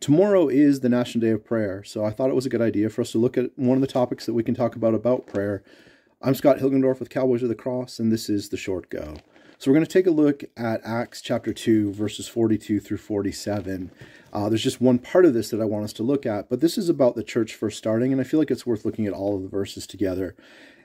Tomorrow is the National Day of Prayer, so I thought it was a good idea for us to look at one of the topics that we can talk about prayer. I'm Scott Hilgendorf with Cowboys of the Cross, and this is The Short Go. So we're going to take a look at Acts chapter 2, verses 42 through 47. There's just one part of this that I want us to look at, but this is about the church first starting, and I feel like it's worth looking at all of the verses together.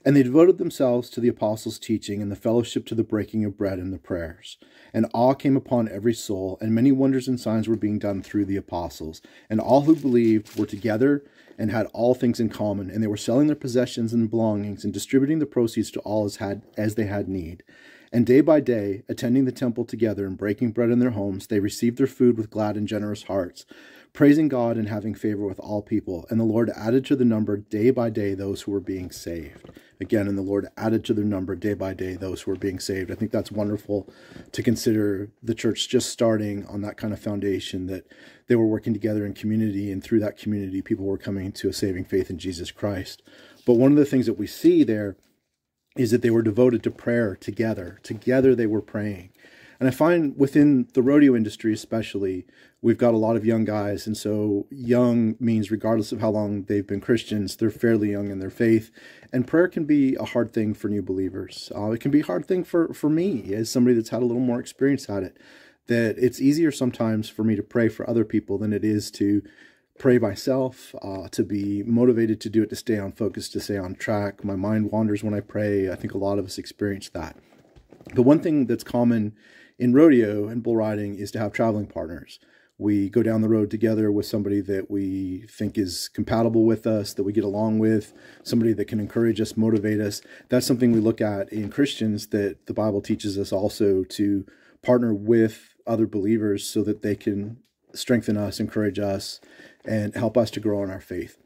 And they devoted themselves to the apostles' teaching and the fellowship, to the breaking of bread and the prayers. And awe came upon every soul, and many wonders and signs were being done through the apostles. And all who believed were together and had all things in common, and they were selling their possessions and belongings and distributing the proceeds to all as they had need. And day by day, attending the temple together and breaking bread in their homes, they received their food with glad and generous hearts, praising God and having favor with all people. And the Lord added to the number day by day those who were being saved. Again, and the Lord added to their number day by day those who were being saved. I think that's wonderful to consider the church just starting on that kind of foundation, that they were working together in community, and through that community, people were coming to a saving faith in Jesus Christ. But one of the things that we see there is that they were devoted to prayer together. Together they were praying. And I find within the rodeo industry especially, we've got a lot of young guys. And so young means regardless of how long they've been Christians, they're fairly young in their faith. And prayer can be a hard thing for new believers. It can be a hard thing for me as somebody that's had a little more experience at it. That it's easier sometimes for me to pray for other people than it is to pray myself, to be motivated to do it, to stay on focus, to stay on track. My mind wanders when I pray. I think a lot of us experience that. The one thing that's common in rodeo and bull riding is to have traveling partners. We go down the road together with somebody that we think is compatible with us, that we get along with, somebody that can encourage us, motivate us. That's something we look at in Christians, that the Bible teaches us also to partner with other believers so that they can strengthen us, encourage us, and help us to grow in our faith.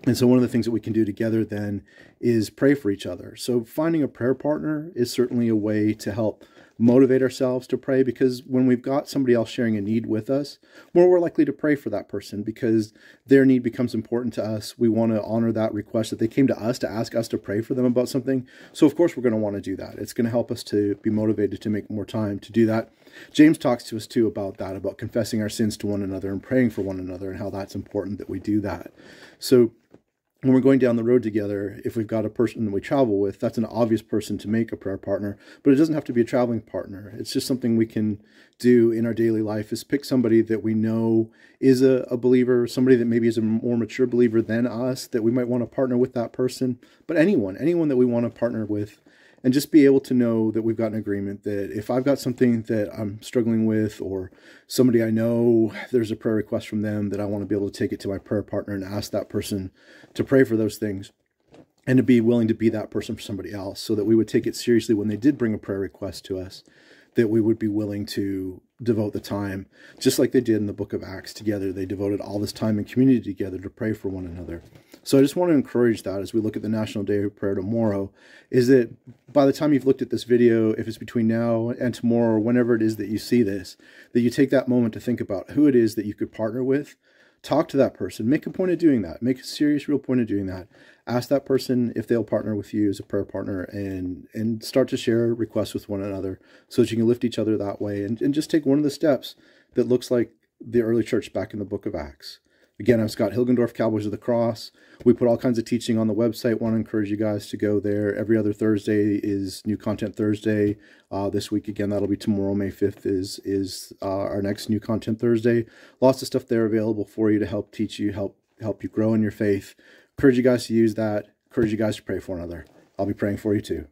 And so one of the things that we can do together then is pray for each other. So finding a prayer partner is certainly a way to help motivate ourselves to pray, because when we've got somebody else sharing a need with us, we're likely to pray for that person because their need becomes important to us. We want to honor that request that they came to us to ask us to pray for them about something. So of course we're going to want to do that. It's going to help us to be motivated to make more time to do that. James talks to us too about that, about confessing our sins to one another and praying for one another, and how that's important that we do that. So when we're going down the road together, if we've got a person that we travel with, that's an obvious person to make a prayer partner, but it doesn't have to be a traveling partner. It's just something we can do in our daily life, is pick somebody that we know is a believer, somebody that maybe is a more mature believer than us, that we might want to partner with that person, but anyone that we want to partner with. And just be able to know that we've got an agreement that if I've got something that I'm struggling with, or somebody I know, there's a prayer request from them, that I want to be able to take it to my prayer partner and ask that person to pray for those things, and to be willing to be that person for somebody else, so that we would take it seriously when they did bring a prayer request to us, that we would be willing to devote the time, just like they did in the book of Acts together. They devoted all this time in community together to pray for one another. So I just want to encourage that as we look at the National Day of Prayer tomorrow, is that by the time you've looked at this video, if it's between now and tomorrow, or whenever it is that you see this, that you take that moment to think about who it is that you could partner with. Talk to that person. Make a point of doing that. Make a serious, real point of doing that. Ask that person if they'll partner with you as a prayer partner, and start to share requests with one another so that you can lift each other that way, and just take one of the steps that looks like the early church back in the book of Acts. Again, I'm Scott Hilgendorf, Cowboys of the Cross. We put all kinds of teaching on the website. Want to encourage you guys to go there. Every other Thursday is New Content Thursday. This week, again, that'll be tomorrow, May 5th, is our next New Content Thursday. Lots of stuff there available for you to help teach you, help you grow in your faith. Encourage you guys to use that. Encourage you guys to pray for one another. I'll be praying for you too.